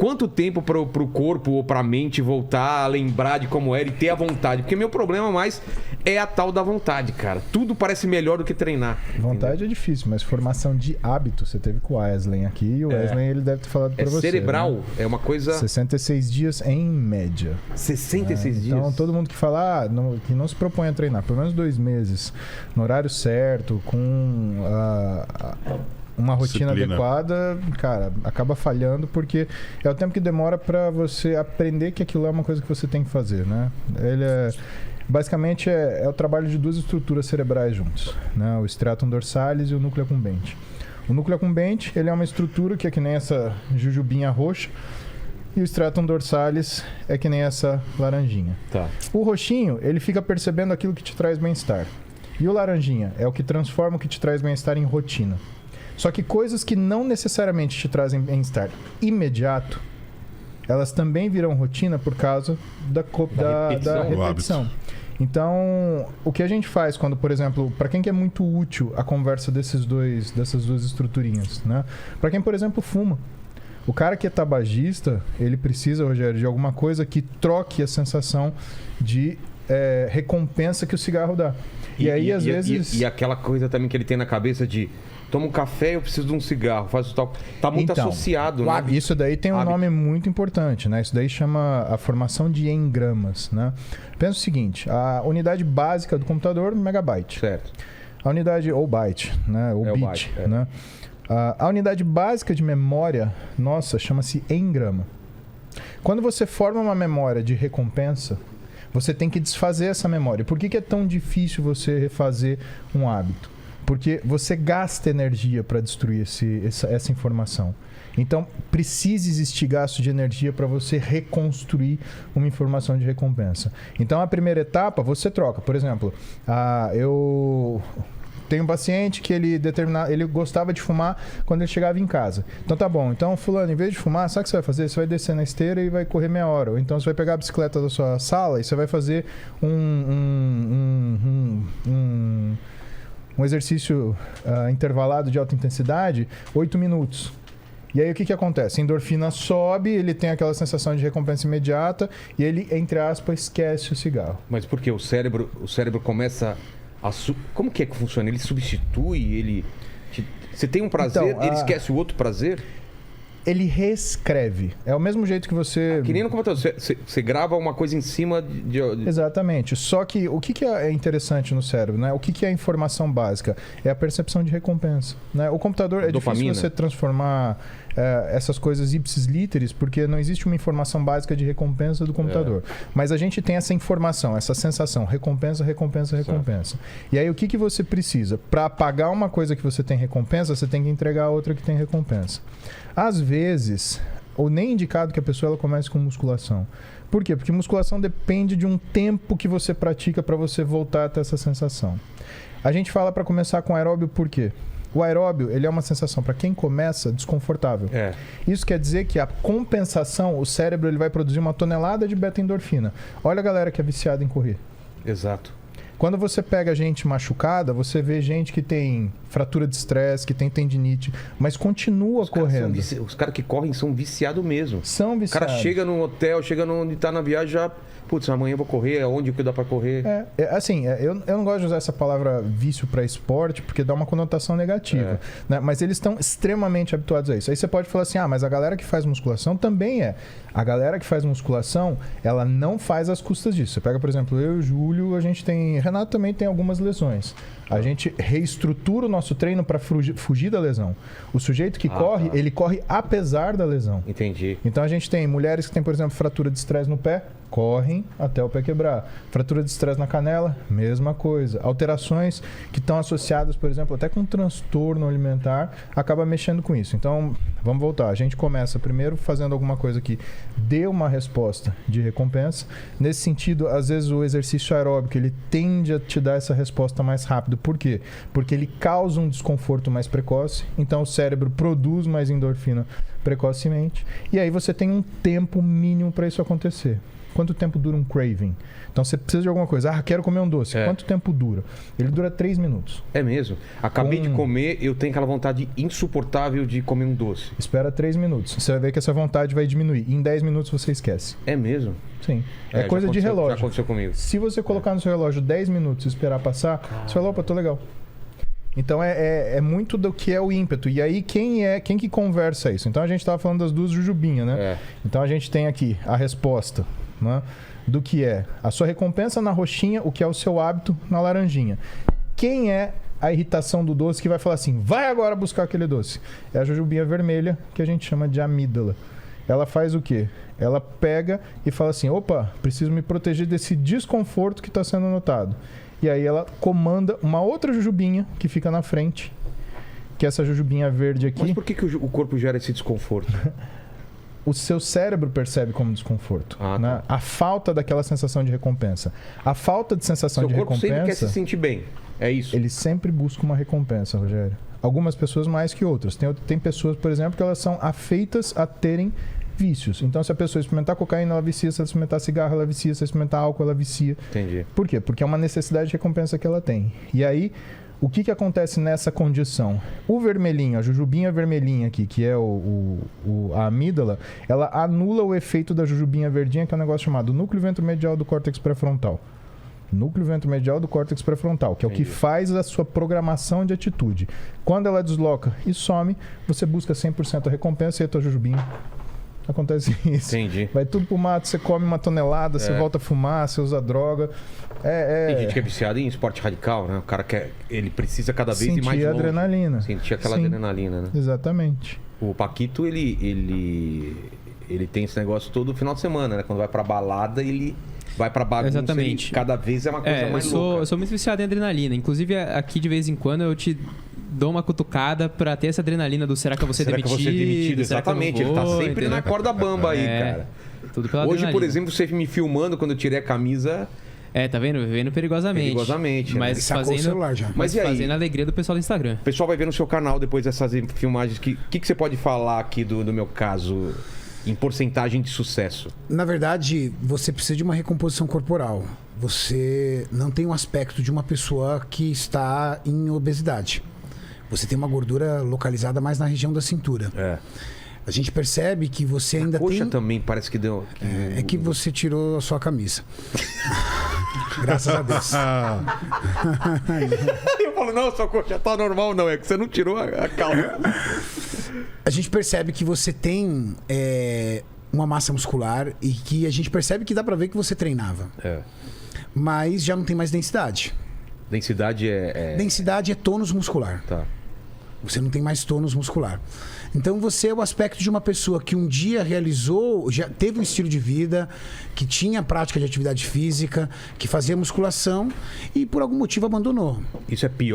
quanto tempo pro corpo ou pra mente voltar a lembrar de como era e ter a vontade? Porque meu problema mais é a tal da vontade, cara. Tudo parece melhor do que treinar. Vontade entendeu? é difícil, mas formação de hábito, você teve com o Wesley aqui, e o Wesley ele deve ter falado pra você. Cerebral, né? é uma coisa... 66 dias em média. 66 dias? Então, todo mundo que fala que não se propõe a treinar pelo menos 2 meses, no horário certo, com uma rotina adequada, cara, acaba falhando, porque é o tempo que demora para você aprender que aquilo é uma coisa que você tem que fazer, né? Basicamente é o trabalho de 2 estruturas cerebrais juntos, né? O striatum dorsalis e o núcleo accumbente. O núcleo accumbente, ele é uma estrutura que é que nem essa jujubinha roxa, e o striatum dorsalis é que nem essa laranjinha. Tá. O roxinho, ele fica percebendo aquilo que te traz bem-estar. E o laranjinha é o que transforma o que te traz bem-estar em rotina. Só que coisas que não necessariamente te trazem bem-estar imediato, elas também viram rotina por causa da repetição. Então, o que a gente faz quando, por exemplo, para quem que é muito útil a conversa dessas duas estruturinhas, né? Para quem, por exemplo, fuma. O cara que é tabagista, ele precisa, Rogério, de alguma coisa que troque a sensação de recompensa que o cigarro dá. E aí, às vezes... E aquela coisa também que ele tem na cabeça de... Toma um café, eu preciso de um cigarro, faz o tal. Tá muito associado, né? Isso daí tem um nome muito importante, né? Isso daí chama a formação de engramas, né? Pensa o seguinte, a unidade básica do computador, megabyte. Certo. A unidade, ou byte, né? Ou bit, né? A unidade básica de memória, nossa, chama-se engrama. Quando você forma uma memória de recompensa, você tem que desfazer essa memória. Por que é tão difícil você refazer um hábito? Porque você gasta energia para destruir essa informação. Então, precisa existir gasto de energia para você reconstruir uma informação de recompensa. Então, a primeira etapa, você troca. Por exemplo, eu tenho um paciente que ele gostava de fumar quando ele chegava em casa. Então, tá bom. Então, fulano, em vez de fumar, sabe o que você vai fazer? Você vai descer na esteira e vai correr meia hora. Ou então, você vai pegar a bicicleta da sua sala e você vai fazer um exercício intervalado de alta intensidade, 8 minutos. E aí o que acontece? A endorfina sobe, ele tem aquela sensação de recompensa imediata e ele, entre aspas, esquece o cigarro. Mas por quê? O cérebro começa a... Como que funciona? Ele substitui, Você tem um prazer, então, ele esquece o outro prazer? Ele reescreve. É o mesmo jeito que você... Que nem no computador. Você grava uma coisa em cima de... Exatamente. Só que o que é interessante no cérebro, né? O que é a informação básica? É a percepção de recompensa, né? O computador, é difícil você transformar essas coisas ipsis literis, porque não existe uma informação básica de recompensa do computador. Mas a gente tem essa informação, essa sensação. Recompensa, recompensa, recompensa. E aí o que você precisa? Para apagar uma coisa que você tem recompensa, você tem que entregar outra que tem recompensa. Às vezes, ou nem indicado que a pessoa ela comece com musculação. Por quê? Porque musculação depende de um tempo que você pratica para você voltar a ter essa sensação. A gente fala para começar com aeróbio por quê? O aeróbio, ele é uma sensação, para quem começa, desconfortável. Isso quer dizer que a compensação, o cérebro ele vai produzir uma tonelada de beta-endorfina. Olha a galera que é viciada em correr. Exato. Quando você pega gente machucada, você vê gente que tem fratura de estresse, que tem tendinite, mas continua correndo. Os caras que correm são viciados mesmo. São viciados. O cara chega no hotel, chega onde tá na viagem, já... Putz, amanhã eu vou correr, aonde que dá pra correr? Eu não gosto de usar essa palavra vício para esporte, porque dá uma conotação negativa. Né? Mas eles estão extremamente habituados a isso. Aí você pode falar assim, mas a galera que faz musculação também é. A galera que faz musculação, ela não faz às custas disso. Você pega, por exemplo, eu e o Júlio, a gente tem... Renato também tem algumas lesões. A gente reestrutura o nosso treino para fugir da lesão. O sujeito que corre, ele corre apesar da lesão. Entendi. Então a gente tem mulheres que têm, por exemplo, fratura de estresse no pé, correm até o pé quebrar. Fratura de estresse na canela, mesma coisa. Alterações que estão associadas, por exemplo, até com transtorno alimentar, acaba mexendo com isso. Então, vamos voltar. A gente começa primeiro fazendo alguma coisa que dê uma resposta de recompensa. Nesse sentido, às vezes o exercício aeróbico, ele tende a te dar essa resposta mais rápido. Por quê? Porque ele causa um desconforto mais precoce, então o cérebro produz mais endorfina precocemente, e aí você tem um tempo mínimo para isso acontecer. Quanto tempo dura um craving? Então você precisa de alguma coisa. Quero comer um doce. Quanto tempo dura? Ele dura 3 minutos. É mesmo? Acabei de comer, eu tenho aquela vontade insuportável de comer um doce. Espera 3 minutos. Você vai ver que essa vontade vai diminuir. Em 10 minutos você esquece. É mesmo? Sim. É coisa de relógio. Já aconteceu comigo. Se você colocar no seu relógio 10 minutos e esperar passar, você fala, opa, tô legal. Então é muito do que é o ímpeto. E aí quem que conversa isso? Então a gente estava falando das duas jujubinhas, né? Então a gente tem aqui a resposta, né? Do que é a sua recompensa na roxinha, o que é o seu hábito na laranjinha. Quem é a irritação do doce que vai falar assim, vai agora buscar aquele doce? É a jujubinha vermelha, que a gente chama de amígdala. Ela faz o quê? Ela pega e fala assim, opa, preciso me proteger desse desconforto que está sendo notado. E aí ela comanda uma outra jujubinha que fica na frente, que é essa jujubinha verde aqui. Mas por que o corpo gera esse desconforto? O seu cérebro percebe como desconforto. Né? A falta daquela sensação de recompensa. A falta de sensação de recompensa... Seu corpo sempre quer se sentir bem. É isso? Ele sempre busca uma recompensa, Rogério. Algumas pessoas mais que outras. Tem pessoas, por exemplo, que elas são afeitas a terem vícios. Então, se a pessoa experimentar cocaína, ela vicia. Se ela experimentar cigarro, ela vicia. Se ela experimentar álcool, ela vicia. Entendi. Por quê? Porque é uma necessidade de recompensa que ela tem. E aí... O que acontece nessa condição? O vermelhinho, a jujubinha vermelhinha aqui, que é a amígdala, ela anula o efeito da jujubinha verdinha, que é um negócio chamado núcleo ventromedial do córtex pré-frontal. Núcleo ventromedial do córtex pré-frontal, que é o que faz a sua programação de atitude. Quando ela desloca e some, você busca 100% a recompensa e a tua jujubinha. Acontece isso. Entendi. Vai tudo pro mato, você come uma tonelada, você volta a fumar, você usa droga. Tem gente que é viciada em esporte radical, né? O cara ele precisa cada vez ir mais longe. Sentir adrenalina. Sentir aquela adrenalina, né? Exatamente. O Paquito, ele tem esse negócio todo final de semana, né? Quando vai pra balada, ele vai pra bagunça. Exatamente. Cada vez é uma coisa mais louca. Eu sou muito viciado em adrenalina. Inclusive, aqui de vez em quando eu te dou uma cutucada pra ter essa adrenalina do será que eu vou ser demitido? Exatamente, ele tá sempre entendeu? na corda bamba aí, cara. Tudo pela Hoje, adrenalina. por exemplo, você me filmando quando eu tirei a camisa... tá vendo? Vivendo perigosamente. Perigosamente, mas né? fazendo, o celular já. Mas e aí? Fazendo a alegria do pessoal do Instagram. O pessoal vai ver no seu canal depois dessas filmagens. O que você pode falar aqui do meu caso em porcentagem de sucesso? Na verdade, você precisa de uma recomposição corporal. Você não tem um aspecto de uma pessoa que está em obesidade. Você tem uma gordura localizada mais na região da cintura. A gente percebe que você ainda tem... A coxa também parece que deu... É que você tirou a sua camisa. Graças a Deus. Eu falo, não, sua coxa tá normal, não. É que você não tirou a calça. A gente percebe que você tem uma massa muscular e que a gente percebe que dá pra ver que você treinava. Mas já não tem mais densidade. Densidade Densidade é tônus muscular. Tá. Você não tem mais tônus muscular. Então você é o aspecto de uma pessoa que um dia realizou, já teve um estilo de vida, que tinha prática de atividade física, que fazia musculação e por algum motivo abandonou. Isso é pior